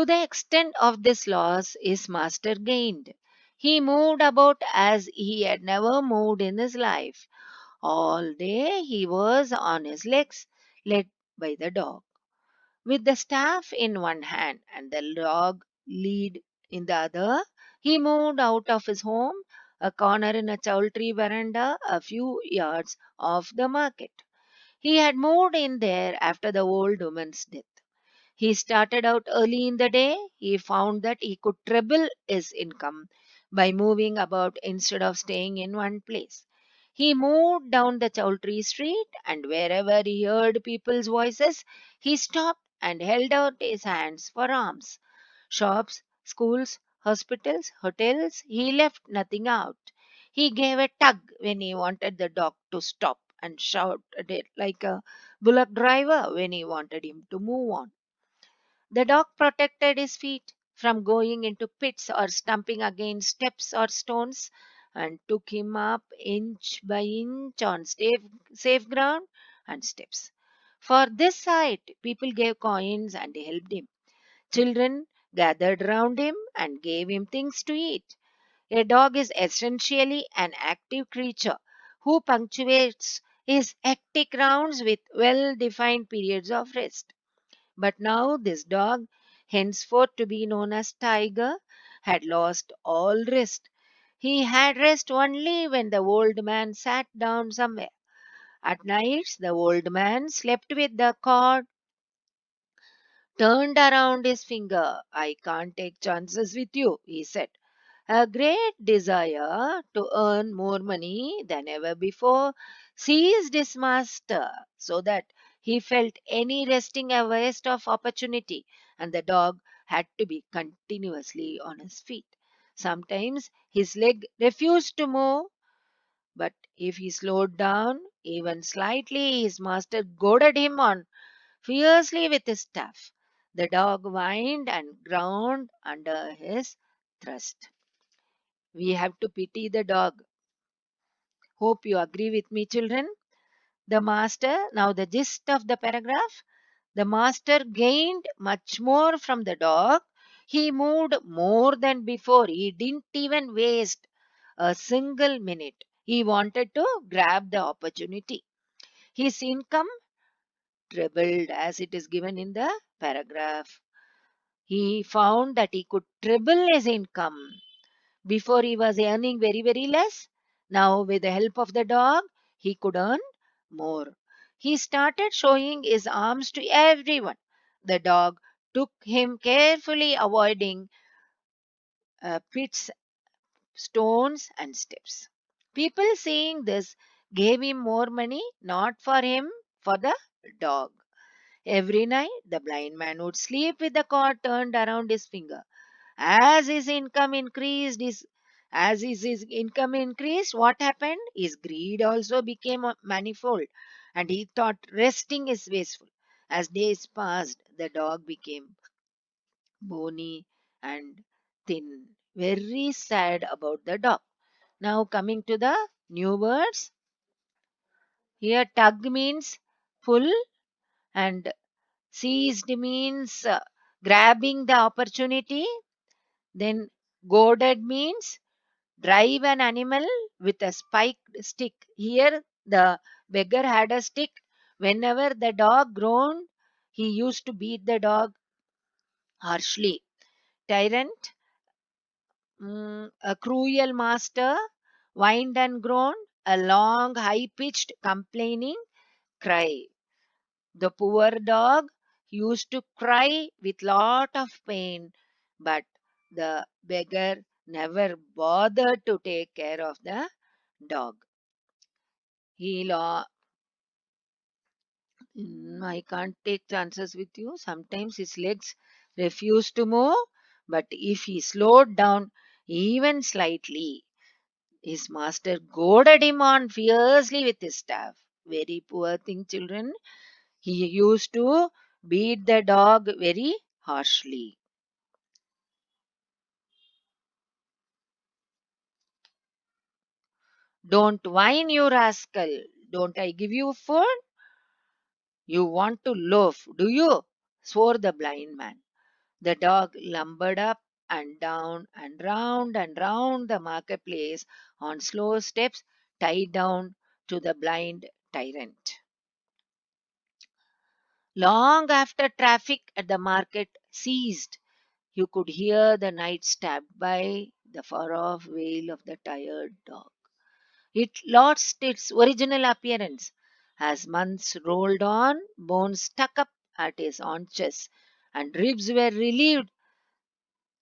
To the extent of this loss his master gained. He moved about as he had never moved in his life. All day he was on his legs, led by the dog. With the staff in one hand and the dog lead in the other, he moved out of his home, a corner in a chowdhury veranda a few yards off the market. He had moved in there after the old woman's death. He started out early in the day. He found that he could treble his income by moving about instead of staying in one place. He moved down the Chowdhury street, and wherever he heard people's voices, he stopped and held out his hands for alms. Shops, schools, hospitals, hotels, he left nothing out. He gave a tug when he wanted the dog to stop and shouted it like a bullock driver when he wanted him to move on. The dog protected his feet from going into pits or stumping against steps or stones and took him up inch by inch on safe ground and steps. For this sight, people gave coins and helped him. Children gathered round him and gave him things to eat. A dog is essentially an active creature who punctuates his hectic rounds with well defined periods of rest. But now this dog, henceforth to be known as Tiger, had lost all rest. He had rest only when the old man sat down somewhere. At nights, the old man slept with the cord turned around his finger. I can't take chances with you, he said. A great desire to earn more money than ever before seized his master, so that he felt any resting a waste of opportunity, and the dog had to be continuously on his feet. Sometimes his leg refused to move, but if he slowed down even slightly, his master goaded him on fiercely with his staff. The dog whined and groaned under his thrust. We have to pity the dog. Hope you agree with me, children. The master, now the gist of the paragraph, the master gained much more from the dog. He moved more than before. He didn't even waste a single minute. He wanted to grab the opportunity. His income trebled as it is given in the paragraph. He found that he could treble his income. Before he was earning very, very less. Now, with the help of the dog, he could earn more. He started showing his arms to everyone. The dog took him carefully, avoiding pits, stones, and steps. People seeing this gave him more money, not for him, for the dog. Every night, the blind man would sleep with the cord turned around his finger. As his income increased, his income increased, what happened? His greed also became manifold, and he thought resting is wasteful. As days passed, the dog became bony and thin. Very sad about the dog. Now coming to the new words. Here tug means pull and seized means grabbing the opportunity. Then goaded means drive an animal with a spiked stick. Here, the beggar had a stick. Whenever the dog groaned, he used to beat the dog harshly. Tyrant, a cruel master, whined and groaned, a long, high pitched, complaining cry. The poor dog used to cry with lot of pain, but the beggar never bothered to take care of the dog. He law, I can't take chances with you. Sometimes his legs refuse to move, but if he slowed down even slightly, his master goaded him on fiercely with his staff. Very poor thing, children. He used to beat the dog very harshly. Don't whine, you rascal. Don't I give you food? You want to loaf, do you? Swore the blind man. The dog lumbered up and round the marketplace on slow steps tied down to the blind tyrant. Long after traffic at the market ceased, you could hear the night stabbed by the far off wail of the tired dog. It lost its original appearance. As months rolled on, bones stuck up at his haunches, and ribs were relieved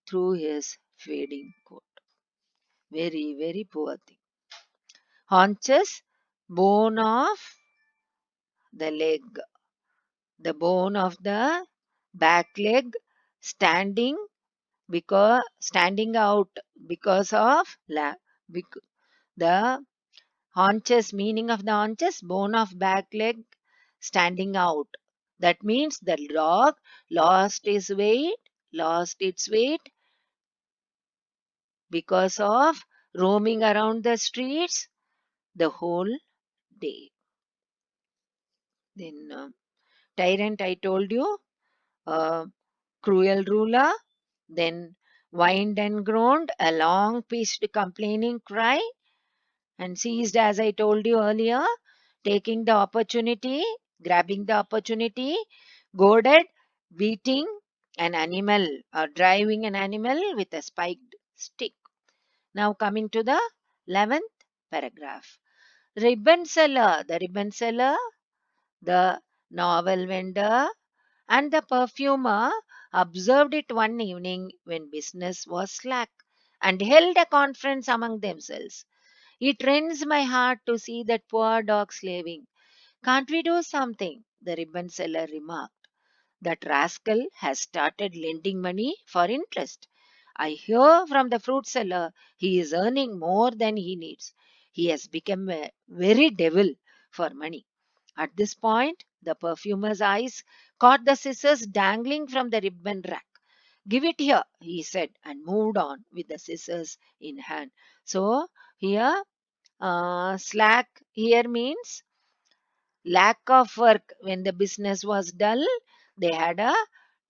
through his fading coat. Very, very poor thing. Haunches, bone of the leg, the bone of the back leg standing standing out because of the haunches, meaning of the haunches, bone of back leg standing out. That means the dog lost his weight, lost its weight because of roaming around the streets the whole day. Then tyrant, I told you, uh, cruel ruler, then whined and groaned, a long pitched complaining cry, and seized, as I told you earlier, taking the opportunity, grabbing the opportunity, goaded, beating an animal or driving an animal with a spiked stick. Now coming to the 11th paragraph. The ribbon seller, the novel vendor, and the perfumer observed it one evening when business was slack and held a conference among themselves. It rends my heart to see that poor dog slaving. Can't we do something? The ribbon seller remarked. That rascal has started lending money for interest. I hear from the fruit seller he is earning more than he needs. He has become a very devil for money. At this point, the perfumer's eyes caught the scissors dangling from the ribbon rack. Give it here, he said, and moved on with the scissors in hand. So, here, slack here means lack of work. When the business was dull, they had a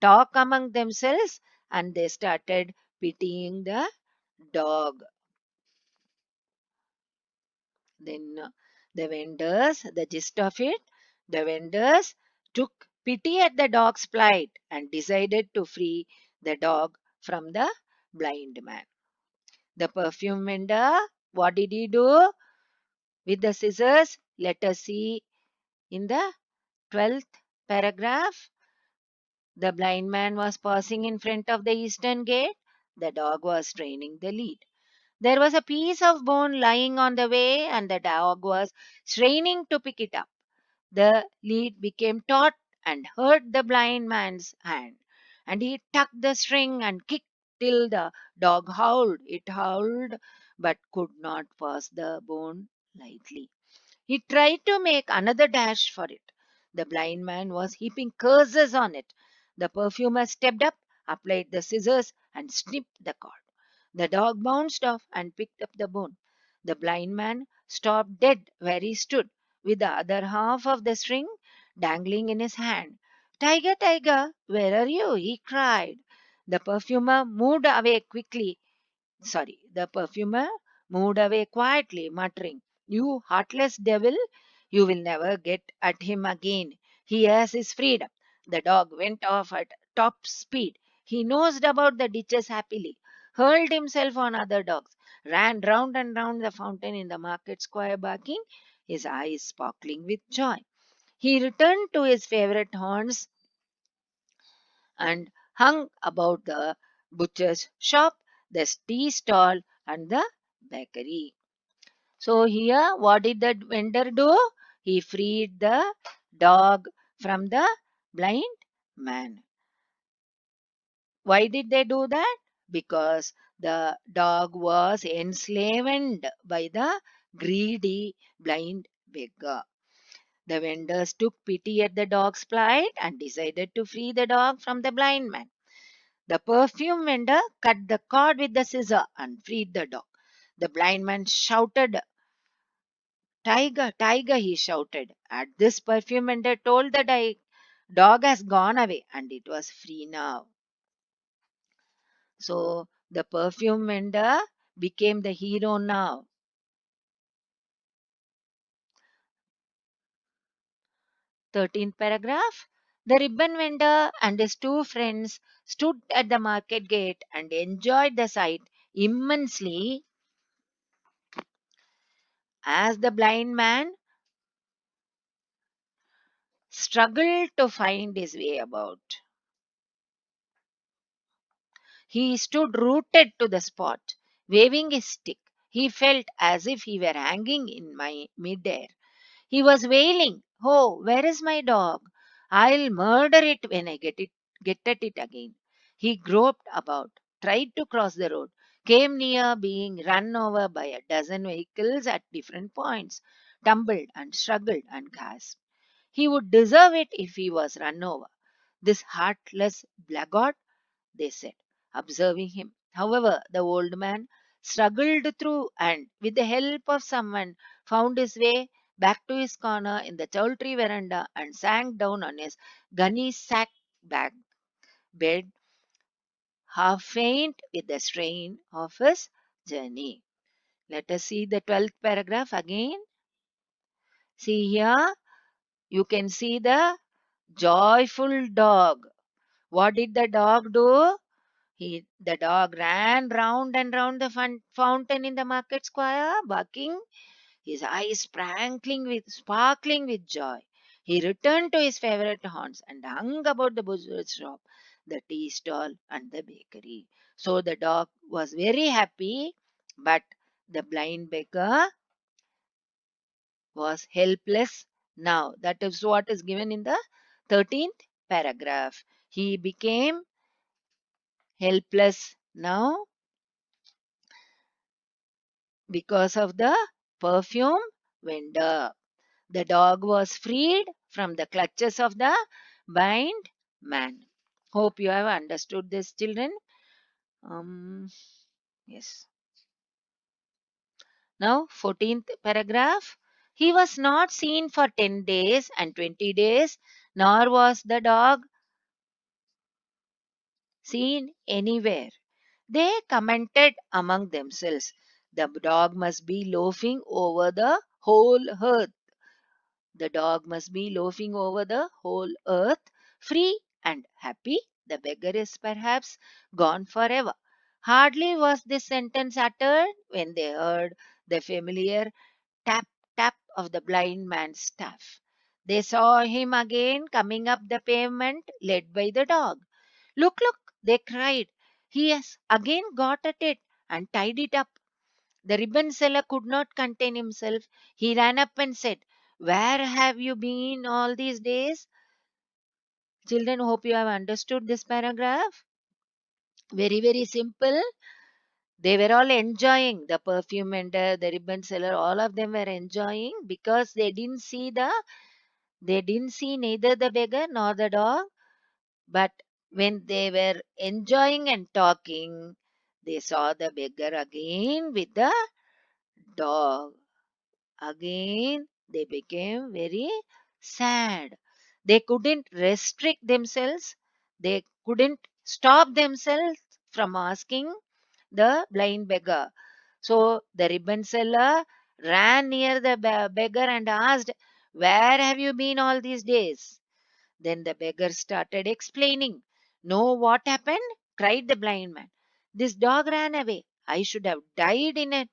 talk among themselves and they started pitying the dog. Then the gist of it, the vendors took pity at the dog's plight and decided to free the dog from the blind man. The perfume vendor, what did he do with the scissors? Let us see in the 12th paragraph. The blind man was passing in front of the eastern gate. The dog was straining the lead. There was a piece of bone lying on the way, and the dog was straining to pick it up. The lead became taut and hurt the blind man's hand, and he tugged the string and kicked till the dog howled. It howled but could not pass the bone lightly. He tried to make another dash for it. The blind man was heaping curses on it. The perfumer stepped up, applied the scissors, and snipped the cord. The dog bounced off and picked up the bone. The blind man stopped dead where he stood, with the other half of the string dangling in his hand. Tiger, tiger, where are you? He cried. The perfumer moved away quickly. The perfumer moved away quietly, muttering, You heartless devil, you will never get at him again. He has his freedom. The dog went off at top speed. He nosed about the ditches happily, hurled himself on other dogs, ran round and round the fountain in the market square barking, his eyes sparkling with joy. He returned to his favorite haunts and hung about the butcher's shop, the tea stall, and the bakery. So, here, what did the vendor do? He freed the dog from the blind man. Why did they do that? Because the dog was enslaved by the greedy blind beggar. The vendors took pity at the dog's plight and decided to free the dog from the blind man. The perfume vendor cut the cord with the scissor and freed the dog. The blind man shouted, Tiger, tiger, he shouted. At this, perfume vendor told the dog has gone away and it was free now. So the perfume vendor became the hero now. 13th paragraph. The ribbon vendor and his two friends stood at the market gate and enjoyed the sight immensely as the blind man struggled to find his way about. He stood rooted to the spot, waving his stick. He felt as if he were hanging in my midair. He was wailing, "Oh, where is my dog? I'll murder it when I get at it again." He groped about, tried to cross the road, came near being run over by a dozen vehicles at different points, tumbled and struggled and gasped. He would deserve it if he was run over. This heartless blackguard, they said, observing him. However, the old man struggled through and, with the help of someone, found his way back to his corner in the chowdhury veranda and sank down on his gunny sack bag bed, half faint with the strain of his journey. Let us see the 12th paragraph again. See here, you can see the joyful dog. What did the dog do? The dog ran round and round the fountain in the market square, barking, his eyes sparkling with joy. He returned to his favorite haunts and hung about the butcher's shop, the tea stall, and the bakery. So the dog was very happy, but the blind beggar was helpless now. That is what is given in the 13th paragraph. He became helpless now because of the perfume vendor. The dog was freed from the clutches of the blind man. Hope you have understood this, children. Um, yes. Now, 14th paragraph. He was not seen for 10 days and 20 days, nor was the dog seen anywhere. They commented among themselves, the dog must be loafing over the whole earth. The dog must be loafing over the whole earth, free and happy. The beggar is perhaps gone forever. Hardly was this sentence uttered when they heard the familiar tap tap of the blind man's staff. They saw him again coming up the pavement, led by the dog. "Look, look!" they cried. "He has again got at it and tied it up." The ribbon seller could not contain himself. He ran up and said, "Where have you been all these days?" Children, hope you have understood this paragraph. Very, very simple. They were all enjoying the perfume vendor, the ribbon seller, all of them were enjoying because they didn't see neither the beggar nor the dog. But when they were enjoying and talking, they saw the beggar again with the dog. Again, they became very sad. They couldn't restrict themselves, they couldn't stop themselves from asking the blind beggar. So the ribbon seller ran near the beggar and asked, "Where have you been all these days?" Then the beggar started explaining. "Know what happened?" cried the blind man. "This dog ran away. I should have died in a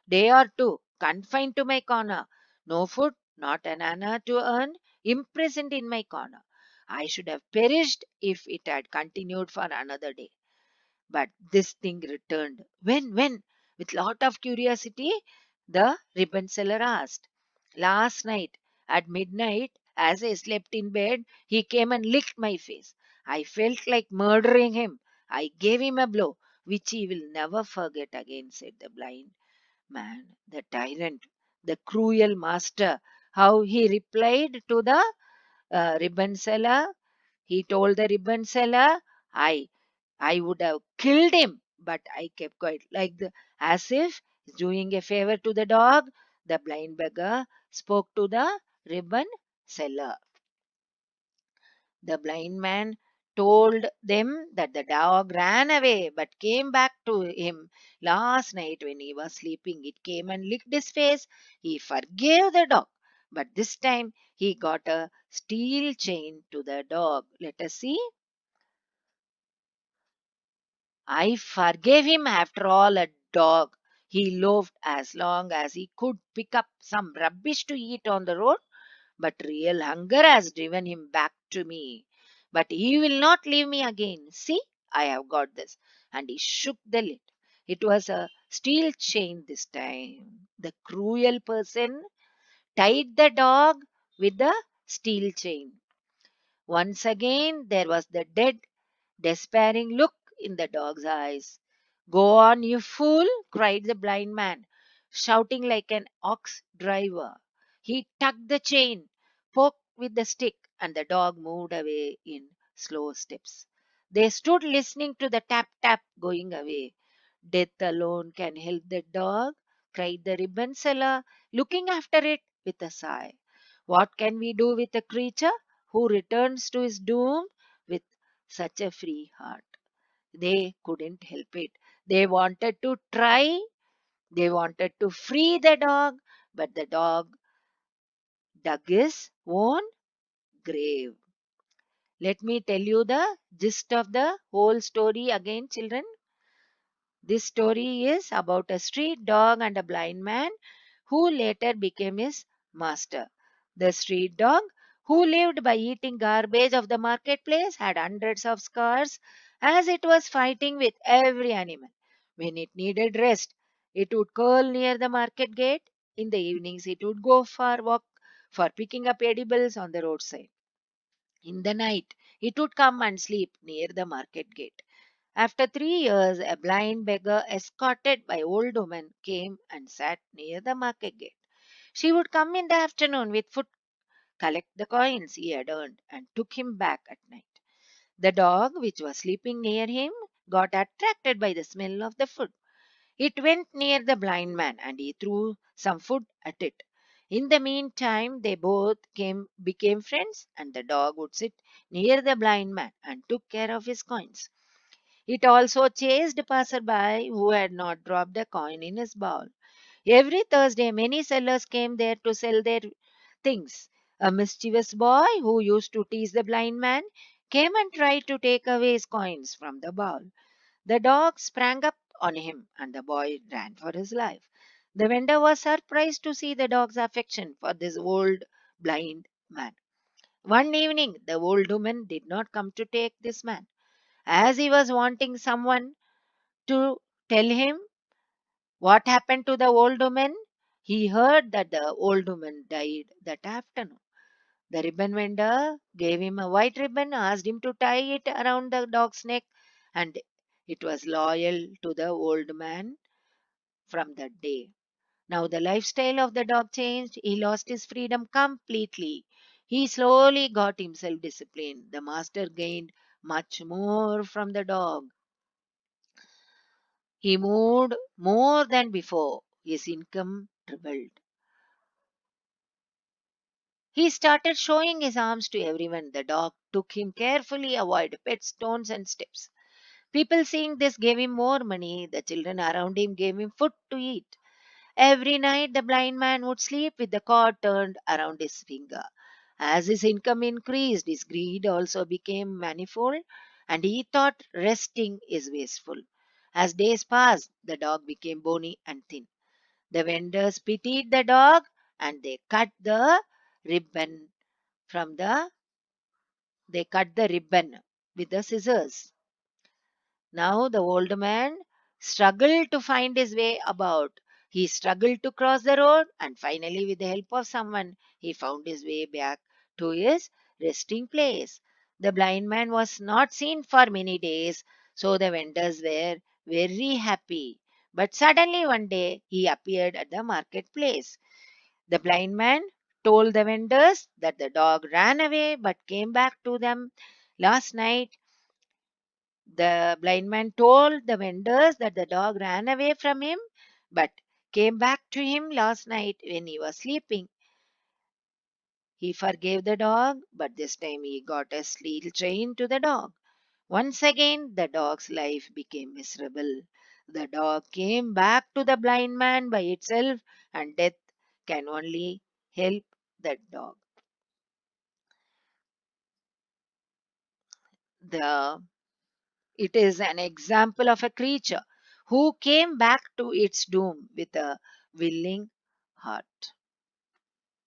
day or two, confined to my corner. No food, not an anna to earn, imprisoned in my corner. I should have perished if it had continued for another day. But this thing returned. When? With lot of curiosity, the ribbon seller asked. "Last night, at midnight, as I slept in bed, he came and licked my face. I felt like murdering him. I gave him a blow, which he will never forget again," said the blind man. The tyrant, the cruel master, how he replied to the ribbon seller. He told the ribbon seller, I I would have killed him, but I kept quiet. As if doing a favor to the dog, the blind beggar spoke to the ribbon seller. The blind man told them that the dog ran away but came back to him last night when he was sleeping. It came and licked his face. He forgave the dog, but this time he got a steel chain to the dog. Let us see. I forgave him after all, a dog. He loafed as long as he could pick up some rubbish to eat on the road, but real hunger has driven him back to me. But he will not leave me again. See, I have got this. And he shook the lid. It was a steel chain this time. The cruel person tied the dog with the steel chain. Once again, there was the dead, despairing look in the dog's eyes. Go on, you fool, cried the blind man, shouting like an ox driver. He tugged the chain, poked with the stick, and the dog moved away in slow steps. They stood listening to the tap tap going away. Death alone can help the dog, cried the ribbon seller, looking after it with a sigh. What can we do with a creature who returns to his doom with such a free heart? They couldn't help it. They wanted to try, they wanted to free the dog, but the dog dug his own grave. Let me tell you the gist of the whole story again, children. This story is about a street dog and a blind man who later became his master. The street dog, who lived by eating garbage of the marketplace, had hundreds of scars as it was fighting with every animal. When it needed rest, it would curl near the market gate. In the evenings, it would go for a walk for picking up edibles on the roadside. In the night, it would come and sleep near the market gate. After 3 years, a blind beggar escorted by old women came and sat near the market gate. She would come in the afternoon with food, collect the coins he had earned, and took him back at night. The dog, which was sleeping near him, got attracted by the smell of the food. It went near the blind man and he threw some food at it. In the meantime, they both became friends, and the dog would sit near the blind man and took care of his coins. It also chased passerby who had not dropped a coin in his bowl. Every Thursday, many sellers came there to sell their things. A mischievous boy who used to tease the blind man came and tried to take away his coins from the bowl. The dog sprang up on him, and the boy ran for his life. The vendor was surprised to see the dog's affection for this old blind man. One evening, the old woman did not come to take this man. As he was wanting someone to tell him what happened to the old woman, he heard that the old woman died that afternoon. The ribbon vendor gave him a white ribbon, asked him to tie it around the dog's neck, and it was loyal to the old man from that day. Now the lifestyle of the dog changed. He lost his freedom completely. He slowly got himself disciplined. The master gained much more from the dog. He moved more than before. His income tripled. He started showing his arms to everyone. The dog took him carefully, avoided pet stones and steps. People seeing this gave him more money. The children around him gave him food to eat. Every night the blind man would sleep with the cord turned around his finger. As his income increased, his greed also became manifold, and he thought resting is wasteful. As days passed, the dog became bony and thin. The vendors pitied the dog and ribbon from the they cut the ribbon with the scissors. Now the old man struggled to find his way about. He struggled to cross the road, and finally, with the help of someone, he found his way back to his resting place. The blind man was not seen for many days, so the vendors were very happy. But suddenly one day he appeared at the marketplace. The blind man told the vendors that the dog ran away but came back to them last night. The blind man told the vendors that the dog ran away from him but came back to him last night when he was sleeping. He forgave the dog, but this time he got a steel chain to the dog. Once again, the dog's life became miserable. The dog came back to the blind man by itself, and death can only help that dog. The It is an example of a creature who came back to its doom with a willing heart.